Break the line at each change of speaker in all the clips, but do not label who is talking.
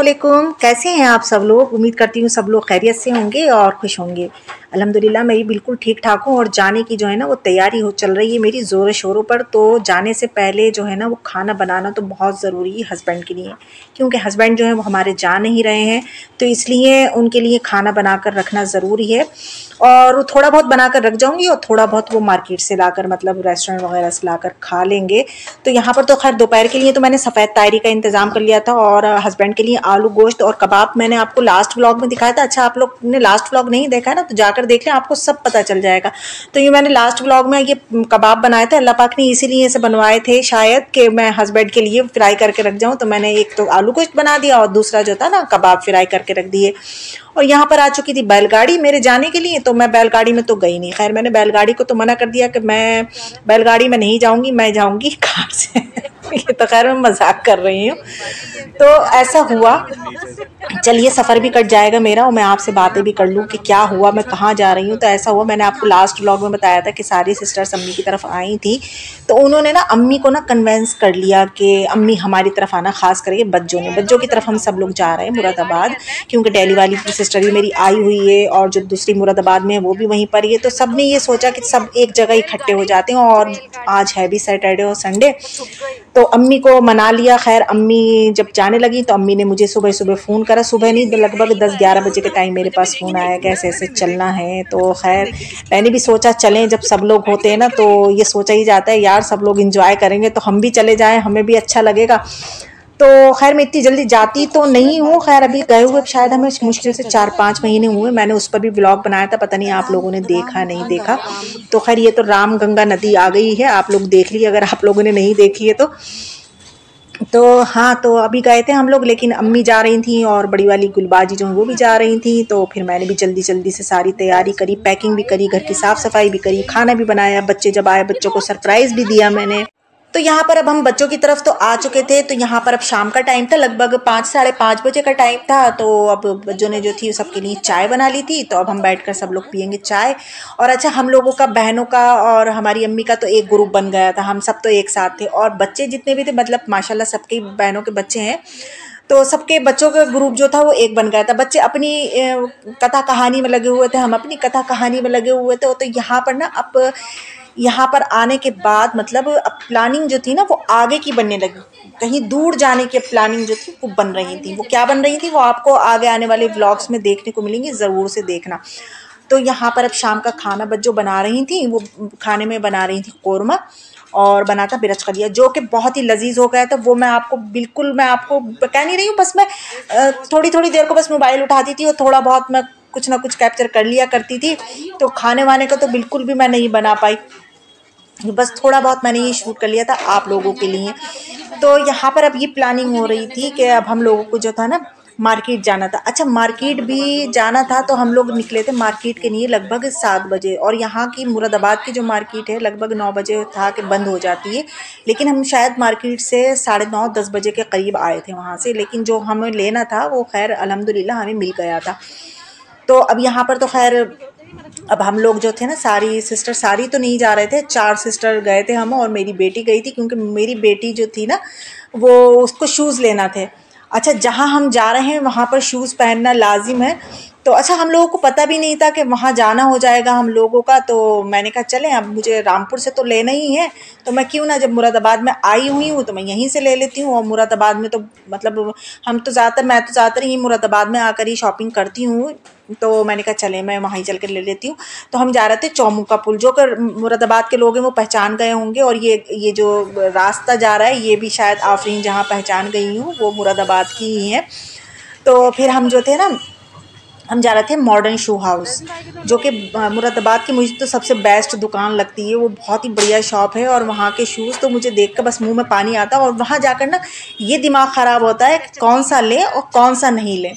अस्सलामुअलैकुम। कैसे हैं आप सब लोग? उम्मीद करती हूँ सब लोग खैरियत से होंगे और खुश होंगे। अल्हम्दुलिल्लाह मैं भी बिल्कुल ठीक ठाक हूँ और जाने की जो है ना वो तैयारी हो चल रही है मेरी ज़ोरों शोरों पर। तो जाने से पहले जो है ना वो खाना बनाना तो बहुत ज़रूरी है हस्बैंड के लिए, क्योंकि हस्बैंड जो है वो हमारे जा नहीं रहे हैं, तो इसलिए उनके लिए खाना बना कर रखना ज़रूरी है। और थोड़ा बहुत बना कर रख जाऊँगी और थोड़ा बहुत वो मार्केट से लाकर मतलब रेस्टोरेंट वगैरह से लाकर खा लेंगे। तो यहाँ पर तो खैर दोपहर के लिए तो मैंने सफ़ेद तायरी का इंतज़ाम कर लिया था और हस्बैंड के लिए आलू गोश्त और कबाब मैंने आपको लास्ट व्लॉग में दिखाया था। अच्छा, आप लोग ने लास्ट व्लॉग नहीं देखा है ना, तो जाकर देख लें, आपको सब पता चल जाएगा। तो ये मैंने लास्ट व्लॉग में ये कबाब बनाए थे, अल्लाह पाक ने इसीलिए से बनवाए थे शायद कि मैं हस्बैंड के लिए फ्राई करके रख जाऊँ। तो मैंने एक तो आलू गोश्त बना दिया और दूसरा जो था ना कबाब फ्राई करके रख दिए। और यहाँ पर आ चुकी थी बैलगाड़ी मेरे जाने के लिए, तो मैं बैलगाड़ी में तो गई नहीं। खैर मैंने बैलगाड़ी को तो मना कर दिया कि मैं बैलगाड़ी में नहीं जाऊँगी, मैं जाऊँगी कार से। ये तो खैर मैं मजाक कर रही हूँ। तो ऐसा हुआ, चलिए सफ़र भी कट जाएगा मेरा और मैं आपसे बातें भी कर लूँ कि क्या हुआ, मैं कहाँ जा रही हूँ। तो ऐसा हुआ, मैंने आपको लास्ट व्लॉग में बताया था कि सारी सिस्टर्स अम्मी की तरफ आई थी, तो उन्होंने ना अम्मी को ना कन्वेंस कर लिया कि अम्मी हमारी तरफ आना, खास करके बज्जों की तरफ हम सब लोग जा रहे हैं मुरादाबाद, क्योंकि दिल्ली वाली सिस्टर भी मेरी आई हुई है और जो दूसरी मुरादाबाद में है वो भी वहीं पर ही है। तो सब ने ये सोचा कि सब एक जगह इकट्ठे हो जाते हैं और आज है भी सैटरडे और संडे, तो अम्मी को मना लिया। खैर अम्मी जब जाने लगी तो अम्मी ने मुझे सुबह सुबह फ़ोन करा, सुबह नहीं लगभग 10-11 बजे के टाइम मेरे पास फ़ोन आया कि ऐसे ऐसे चलना है। तो खैर मैंने भी सोचा चलें, जब सब लोग होते हैं ना तो ये सोचा ही जाता है यार सब लोग इंजॉय करेंगे तो हम भी चले जाएं, हमें भी अच्छा लगेगा। तो खैर मैं इतनी जल्दी जाती तो नहीं हूँ, खैर अभी गए हुए शायद हमें मुश्किल से 4-5 महीने हुए। मैंने उस पर भी ब्लॉग बनाया था, पता नहीं आप लोगों ने देखा नहीं देखा। तो खैर ये तो राम गंगा नदी आ गई है, आप लोग देख लीजिए अगर आप लोगों ने नहीं देखी है तो हाँ, तो अभी गए थे हम लोग, लेकिन अम्मी जा रही थी और बड़ी वाली गुलबाजी जो है वो भी जा रही थी। तो फिर मैंने भी जल्दी जल्दी से सारी तैयारी करी, पैकिंग भी करी, घर की साफ़ सफाई भी करी, खाना भी बनाया। बच्चे जब आए बच्चों को सरप्राइज़ भी दिया मैंने। तो यहाँ पर अब हम बच्चों की तरफ तो आ चुके थे, तो यहाँ पर अब शाम का टाइम था, लगभग 5-5:30 बजे का टाइम था। तो अब बच्चों ने जो थी सबके लिए चाय बना ली थी, तो अब हम बैठकर सब लोग पियेंगे चाय। और अच्छा, हम लोगों का बहनों का और हमारी अम्मी का तो एक ग्रुप बन गया था, हम सब तो एक साथ थे और बच्चे जितने भी थे मतलब माशाल्लाह सबके बहनों के बच्चे हैं, तो सबके बच्चों का ग्रुप जो था वो एक बन गया था। बच्चे अपनी कथा कहानी में लगे हुए थे, हम अपनी कथा कहानी में लगे हुए थे। तो यहाँ पर ना अब यहाँ पर आने के बाद मतलब अब प्लानिंग जो थी ना वो आगे की बनने लगी, कहीं दूर जाने की प्लानिंग जो थी वो बन रही थी। वो क्या बन रही थी वो आपको आगे आने वाले व्लॉग्स में देखने को मिलेंगी, ज़रूर से देखना। तो यहाँ पर अब शाम का खाना जो बना रही थी वो खाने में बना रही थी कौरमा और बना था बिरच कलिया, जो कि बहुत ही लजीज हो गया था। वो मैं आपको कह नहीं रही हूँ, बस मैं थोड़ी थोड़ी देर को बस मोबाइल उठाती थी और थोड़ा बहुत मैं कुछ ना कुछ कैप्चर कर लिया करती थी। तो खाने वाने का तो बिल्कुल भी मैं नहीं बना पाई, बस थोड़ा बहुत मैंने ये शूट कर लिया था आप लोगों के लिए। तो यहाँ पर अब ये प्लानिंग हो रही थी कि अब हम लोगों को जो था ना मार्केट जाना था। अच्छा, मार्केट भी जाना था, तो हम लोग निकले थे मार्केट के लिए लगभग 7 बजे, और यहाँ की मुरादाबाद की जो मार्केट है लगभग 9 बजे था कि बंद हो जाती है, लेकिन हम शायद मार्केट से 9:30-10 बजे के करीब आए थे वहाँ से। लेकिन जो हमें लेना था वो खैर अल्हम्दुलिल्लाह हमें मिल गया था। तो अब यहाँ पर तो खैर अब हम लोग जो थे ना, सारी सिस्टर, सारी तो नहीं जा रहे थे, 4 सिस्टर गए थे हम और मेरी बेटी गई थी, क्योंकि मेरी बेटी जो थी ना वो उसको शूज़ लेना थे। अच्छा, जहाँ हम जा रहे हैं वहाँ पर शूज़ पहनना लाजिम है। तो अच्छा, हम लोगों को पता भी नहीं था कि वहाँ जाना हो जाएगा हम लोगों का। तो मैंने कहा चलें, अब मुझे रामपुर से तो लेना ही है, तो मैं क्यों ना, जब मुरादाबाद में आई हुई हूँ तो मैं यहीं से ले लेती हूँ। और मुरादाबाद में तो मतलब मैं तो ज़्यादातर ही मुरादाबाद में आकर ही शॉपिंग करती हूँ। तो मैंने कहा चले मैं वहीं चल कर ले लेती हूँ। तो हम जा रहे थे चौमू का पुल, जो कि मुरादाबाद के लोग हैं वो पहचान गए होंगे, और ये जो रास्ता जा रहा है ये भी शायद आफरीन जहाँ पहचान गई हूँ वो मुरादाबाद की ही है। तो फिर हम जो थे ना, हम जा रहे थे मॉडर्न शू हाउस, जो कि मुरादाबाद की मुझे तो सबसे बेस्ट दुकान लगती है। वो बहुत ही बढ़िया शॉप है और वहाँ के शूज़ तो मुझे देख कर बस मुंह में पानी आता है। और वहाँ जाकर ना ये दिमाग ख़राब होता है कि कौन सा लें और कौन सा नहीं लें।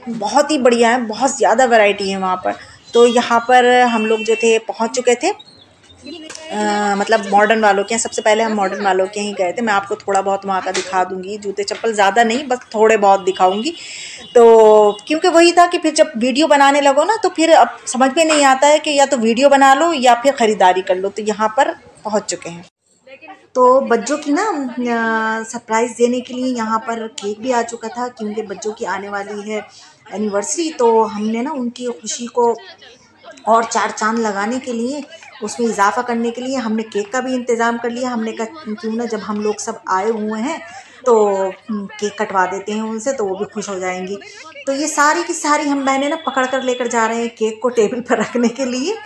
बहुत ही बढ़िया है, बहुत ज़्यादा वैरायटी है वहाँ पर। तो यहाँ पर हम लोग जो थे पहुँच चुके थे, मतलब मॉडर्न वालों के यहाँ। सबसे पहले हम मॉडर्न वालों के यहाँ ही गए थे। मैं आपको थोड़ा बहुत वहाँ का दिखा दूँगी, जूते चप्पल ज़्यादा नहीं, बस थोड़े बहुत दिखाऊँगी। तो क्योंकि वही था कि फिर जब वीडियो बनाने लगो ना तो फिर अब समझ में नहीं आता है कि या तो वीडियो बना लो या फिर ख़रीदारी कर लो। तो यहाँ पर पहुँच चुके हैं। तो बच्चों की ना सरप्राइज़ देने के लिए यहाँ पर केक भी आ चुका था, क्योंकि बच्चों की आने वाली है एनिवर्सरी। तो हमने ना उनकी खुशी को और चार चांद लगाने के लिए, उसमें इजाफा करने के लिए हमने केक का भी इंतज़ाम कर लिया। हमने कहा क्यों ना, जब हम लोग सब आए हुए हैं तो केक कटवा देते हैं उनसे, तो वो भी खुश हो जाएंगी। तो ये सारी की सारी हम बहनें ना पकड़ कर लेकर जा रहे हैं केक को टेबल पर रखने के लिए,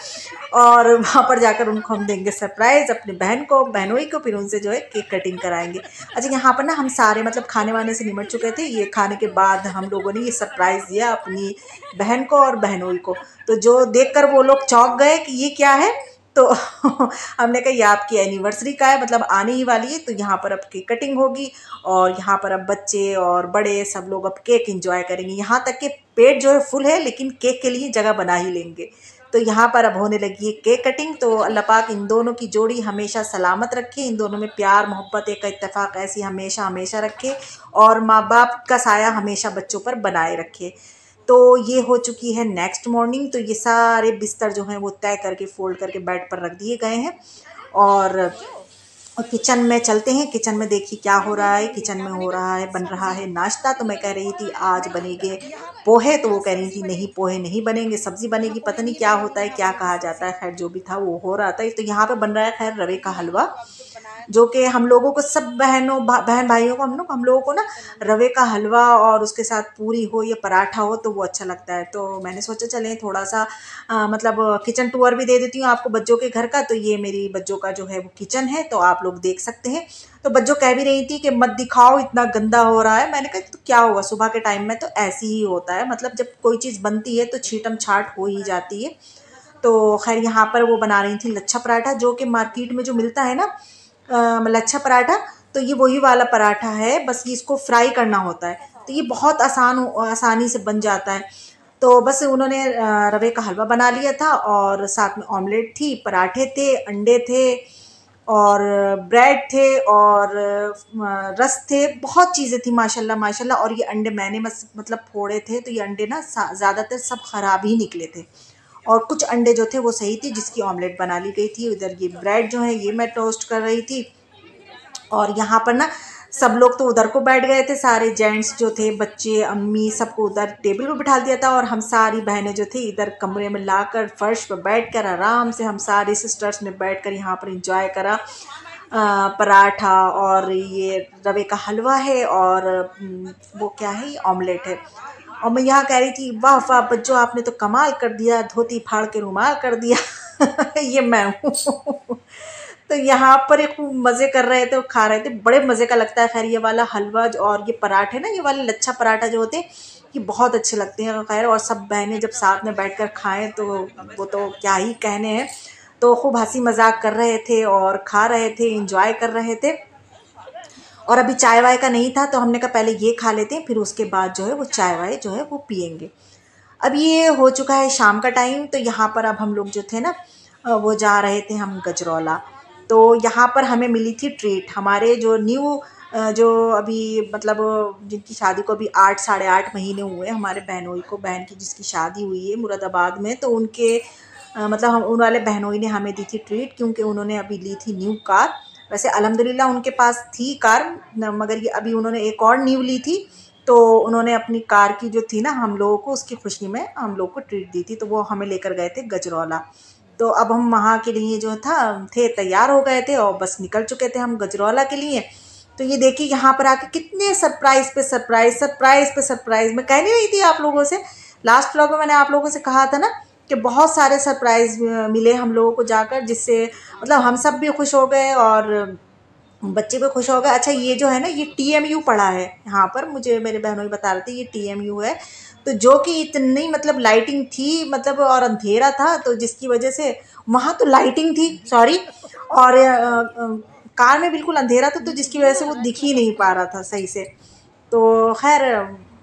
और वहाँ पर जाकर उनको हम देंगे सरप्राइज़, अपनी बहन को, बहनोई को, फिर उनसे जो है केक कटिंग कराएंगे। अच्छा, यहाँ पर ना हम सारे मतलब खाने वाने से निमट चुके थे। ये खाने के बाद हम लोगों ने ये सरप्राइज़ दिया अपनी बहन को और बहनोई को। तो जो देखकर वो लोग चौंक गए कि ये क्या है। तो हमने कहा ये आपकी एनिवर्सरी का है, मतलब आने ही वाली है, तो यहाँ पर अब केक कटिंग होगी और यहाँ पर अब बच्चे और बड़े सब लोग अब केक एंजॉय करेंगे। यहाँ तक कि पेट जो है फुल है, लेकिन केक के लिए जगह बना ही लेंगे। तो यहाँ पर अब होने लगी है केक कटिंग। तो अल्लाह पाक इन दोनों की जोड़ी हमेशा सलामत रखे, इन दोनों में प्यार मोहब्बत एक इत्तेफाक ऐसी हमेशा हमेशा रखे, और माँ बाप का साया हमेशा बच्चों पर बनाए रखे। तो ये हो चुकी है नेक्स्ट मॉर्निंग। तो ये सारे बिस्तर जो हैं वो तय करके फोल्ड करके बेड पर रख दिए गए हैं, और किचन में चलते हैं। किचन में देखिए क्या हो रहा है। किचन में हो रहा है, बन रहा है नाश्ता। तो मैं कह रही थी आज बनेंगे पोहे, तो वो कह रही थी नहीं पोहे नहीं बनेंगे, सब्जी बनेगी। पता नहीं क्या होता है, क्या कहा जाता है, खैर जो भी था वो हो रहा था। तो यहाँ पे बन रहा है खैर रवे का हलवा, जो कि हम लोगों को, सब बहन भाइयों को, हम लोगों को ना रवे का हलवा और उसके साथ पूरी हो या पराठा हो तो वो अच्छा लगता है। तो मैंने सोचा चलें थोड़ा सा मतलब किचन टूर भी दे देती हूँ आपको बच्चों के घर का। तो ये मेरी बच्चों का जो है वो किचन है, तो आप लोग देख सकते हैं। तो बच्चों कह भी रही थी कि मत दिखाओ इतना गंदा हो रहा है। मैंने कहा तो क्या हुआ, सुबह के टाइम में तो ऐसे ही होता है, मतलब जब कोई चीज़ बनती है तो छीटम छाट हो ही जाती है। तो खैर यहाँ पर वो बना रही थी लच्छा पराठा, जो कि मार्केट में जो मिलता है ना लच्छा पराठा, तो ये वही वाला पराठा है, बस ये इसको फ्राई करना होता है। तो ये बहुत आसानी से बन जाता है। तो बस उन्होंने रवे का हलवा बना लिया था, और साथ में ऑमलेट थी, पराठे थे, अंडे थे, और ब्रेड थे, और रस थे, बहुत चीज़ें थी माशाल्लाह माशाल्लाह। और ये अंडे मैंने मतलब फोड़े थे, तो ये अंडे ना ज़्यादातर सब ख़राब ही निकले थे, और कुछ अंडे जो थे वो सही थी, जिसकी ऑमलेट बना ली गई थी। उधर ये ब्रेड जो है ये मैं टोस्ट कर रही थी, और यहाँ पर ना सब लोग तो उधर को बैठ गए थे, सारे जेंट्स जो थे, बच्चे, अम्मी, सबको उधर टेबल पे बिठा दिया था, और हम सारी बहनें जो थी इधर कमरे में लाकर फर्श पर बैठकर आराम से हम सारी सिस्टर्स ने बैठकर यहाँ पर इंजॉय करा। पराठा और ये रवे का हलवा है, और वो क्या है, ये ऑमलेट है। और मैं यहाँ कह रही थी वाह वाह बच्चों, आपने तो कमाल कर दिया, धोती फाड़ के रुमाल कर दिया। ये मैं हूँ। तो यहाँ पर एक खूब मज़े कर रहे थे और खा रहे थे, बड़े मज़े का लगता है। खैर ये वाला हलवा और ये पराठे ना, ये वाले लच्छा पराठा जो होते हैं ये बहुत अच्छे लगते हैं खैर। और सब बहनें जब साथ में बैठकर खाएं तो वो तो क्या ही कहने हैं। तो खूब हंसी मजाक कर रहे थे और खा रहे थे, इंजॉय कर रहे थे। और अभी चाय वाय का नहीं था, तो हमने कहा पहले ये खा लेते हैं, फिर उसके बाद जो है वो चाय वाय जो है वो पियेंगे। अब ये हो चुका है शाम का टाइम। तो यहाँ पर अब हम लोग जो थे ना वो जा रहे थे हम गजरौला। तो यहाँ पर हमें मिली थी ट्रीट। हमारे जो न्यू जो अभी मतलब जिनकी शादी को अभी 8 साढ़े 8 महीने हुए, हमारे बहनोई को, बहन की जिसकी शादी हुई है मुरादाबाद में, तो उनके मतलब हम उन वाले बहनोई ने हमें दी थी ट्रीट, क्योंकि उन्होंने अभी ली थी न्यू कार। वैसे अल्हम्दुलिल्लाह उनके पास थी कार, मगर ये अभी उन्होंने एक और न्यू ली थी। तो उन्होंने अपनी कार की जो थी ना, हम लोगों को उसकी खुशी में हम लोग को ट्रीट दी थी, तो वो हमें लेकर गए थे गजरौला। तो अब हम वहाँ के लिए जो था थे तैयार हो गए थे, और बस निकल चुके थे हम गजरौला के लिए। तो ये देखिए यहाँ पर आके कितने सरप्राइज़ पे सरप्राइज़, सरप्राइज़ पे सरप्राइज़। मैं कह नहीं रही थी आप लोगों से, लास्ट व्लॉग में मैंने आप लोगों से कहा था ना कि बहुत सारे सरप्राइज़ मिले हम लोगों को जाकर, जिससे मतलब हम सब भी खुश हो गए और बच्चे भी खुश हो गए। अच्छा, ये जो है ना ये TMU पड़ा है यहाँ पर, मुझे मेरे बहनों ही बता रहे थे ये TMU है। तो जो कि इतनी मतलब लाइटिंग थी, मतलब और अंधेरा था, तो जिसकी वजह से वहाँ तो लाइटिंग थी, सॉरी, और कार में बिल्कुल अंधेरा था, तो जिसकी वजह से वो दिख ही नहीं पा रहा था सही से। तो खैर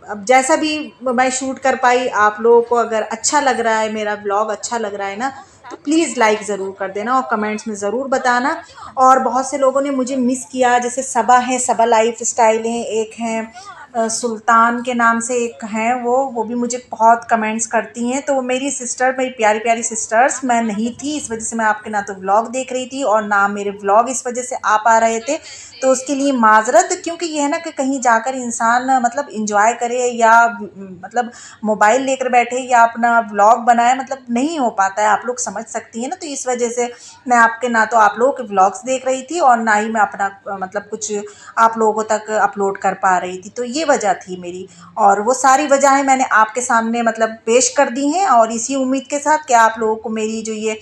अब जैसा भी मैं शूट कर पाई, आप लोगों को अगर अच्छा लग रहा है, मेरा ब्लॉग अच्छा लग रहा है ना, तो प्लीज़ लाइक ज़रूर कर देना और कमेंट्स में ज़रूर बताना। और बहुत से लोगों ने मुझे मिस किया, जैसे सबा है, सबा लाइफ स्टाइल हैं, एक हैं सुल्तान के नाम से एक हैं, वो भी मुझे बहुत कमेंट्स करती हैं। तो मेरी सिस्टर, मेरी प्यारी प्यारी सिस्टर्स, मैं नहीं थी, इस वजह से मैं आपके ना तो व्लॉग देख रही थी और ना मेरे व्लॉग इस वजह से आ पा रहे थे। तो उसके लिए माजरत, क्योंकि ये है ना कि कहीं जाकर इंसान मतलब इंजॉय करे या मतलब मोबाइल लेकर बैठे या अपना व्लॉग बनाए, मतलब नहीं हो पाता है, आप लोग समझ सकती हैं ना। तो इस वजह से मैं आपके ना तो आप लोगों के व्लॉग्स देख रही थी और ना ही मैं अपना मतलब कुछ आप लोगों तक अपलोड कर पा रही थी। तो ये वजह थी मेरी, और वो सारी वजहें मैंने आपके सामने मतलब पेश कर दी हैं। और इसी उम्मीद के साथ कि आप लोगों को मेरी जो ये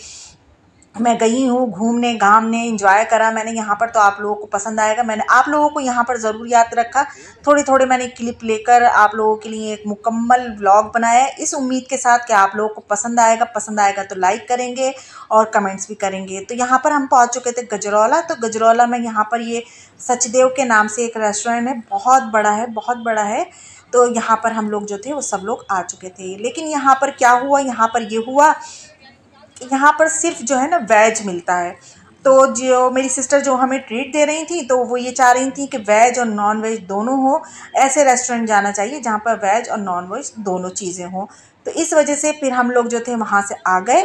मैं गई हूँ घूमने घामने, इंजॉय करा मैंने यहाँ पर, तो आप लोगों को पसंद आएगा। मैंने आप लोगों को यहाँ पर ज़रूर याद रखा, थोड़े थोड़े मैंने क्लिप लेकर आप लोगों के लिए एक मुकम्मल व्लॉग बनाया है, इस उम्मीद के साथ कि आप लोगों को पसंद आएगा तो लाइक करेंगे और कमेंट्स भी करेंगे। तो यहाँ पर हम पहुँच चुके थे गजरौला। तो गजरौला में यहाँ पर ये सचदेव के नाम से एक रेस्टोरेंट है, बहुत बड़ा है, बहुत बड़ा है। तो यहाँ पर हम लोग जो थे वो सब लोग आ चुके थे। लेकिन यहाँ पर क्या हुआ, यहाँ पर ये हुआ यहाँ पर सिर्फ जो है ना वेज मिलता है। तो जो मेरी सिस्टर जो हमें ट्रीट दे रही थी, तो वो ये चाह रही थी कि वेज और नॉन वेज दोनों हो, ऐसे रेस्टोरेंट जाना चाहिए जहाँ पर वेज और नॉन वेज दोनों चीज़ें हों। तो इस वजह से फिर हम लोग जो थे वहाँ से आ गए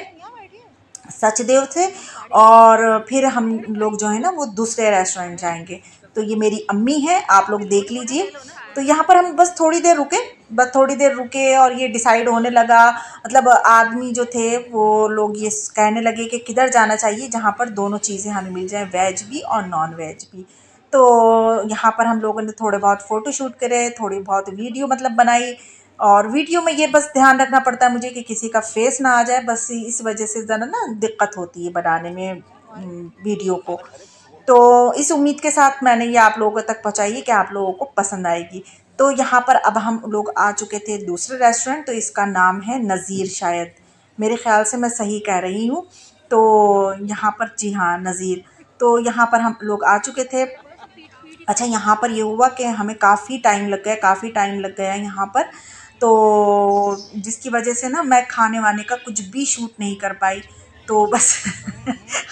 सचदेव से, और फिर हम लोग जो है ना वो दूसरे रेस्टोरेंट जाएंगे। तो ये मेरी अम्मी है, आप लोग देख लीजिए। तो यहाँ पर हम बस थोड़ी देर रुके, बस थोड़ी देर रुके और ये डिसाइड होने लगा, मतलब आदमी जो थे वो लोग ये कहने लगे कि किधर जाना चाहिए जहाँ पर दोनों चीज़ें हमें मिल जाए, वेज भी और नॉन वेज भी। तो यहाँ पर हम लोगों ने थोड़े बहुत फ़ोटो शूट करे, थोड़ी बहुत वीडियो मतलब बनाई। और वीडियो में ये बस ध्यान रखना पड़ता है मुझे कि किसी का फेस ना आ जाए, बस इस वजह से ज़रा ना दिक्कत होती है बनाने में वीडियो को। तो इस उम्मीद के साथ मैंने ये आप लोगों तक पहुँचाई है कि आप लोगों को पसंद आएगी। तो यहाँ पर अब हम लोग आ चुके थे दूसरे रेस्टोरेंट, तो इसका नाम है नज़ीर, शायद मेरे ख़्याल से मैं सही कह रही हूँ। तो यहाँ पर जी हाँ, नज़ीर। तो यहाँ पर हम लोग आ चुके थे। अच्छा, यहाँ पर ये हुआ कि हमें काफ़ी टाइम लग गया, काफ़ी टाइम लग गया यहाँ पर। तो जिसकी वजह से ना मैं खाने वाने का कुछ भी शूट नहीं कर पाई। तो बस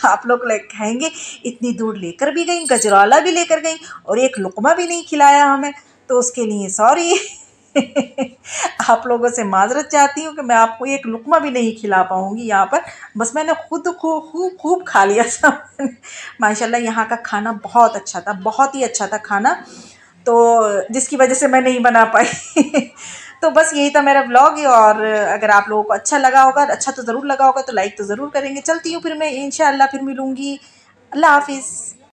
आप लोग लाइक कहेंगे इतनी दूर लेकर भी गई, गजराला भी लेकर गई और एक लुक़मा भी नहीं खिलाया हमें, तो उसके लिए सॉरी। आप लोगों से माजरत चाहती हूँ कि मैं आपको एक लुक़मा भी नहीं खिला पाऊँगी यहाँ पर। बस मैंने खुद को खूब खूब खा लिया था। माशाल्लाह यहाँ का खाना बहुत अच्छा था, बहुत ही अच्छा था खाना, तो जिसकी वजह से मैं नहीं बना पाई। तो बस यही था मेरा व्लॉग। और अगर आप लोगों को अच्छा लगा होगा, अच्छा तो ज़रूर लगा होगा, तो लाइक तो ज़रूर करेंगे। चलती हूँ फिर मैं, इंशाअल्लाह फिर मिलूँगी। अल्लाह हाफ़िज़।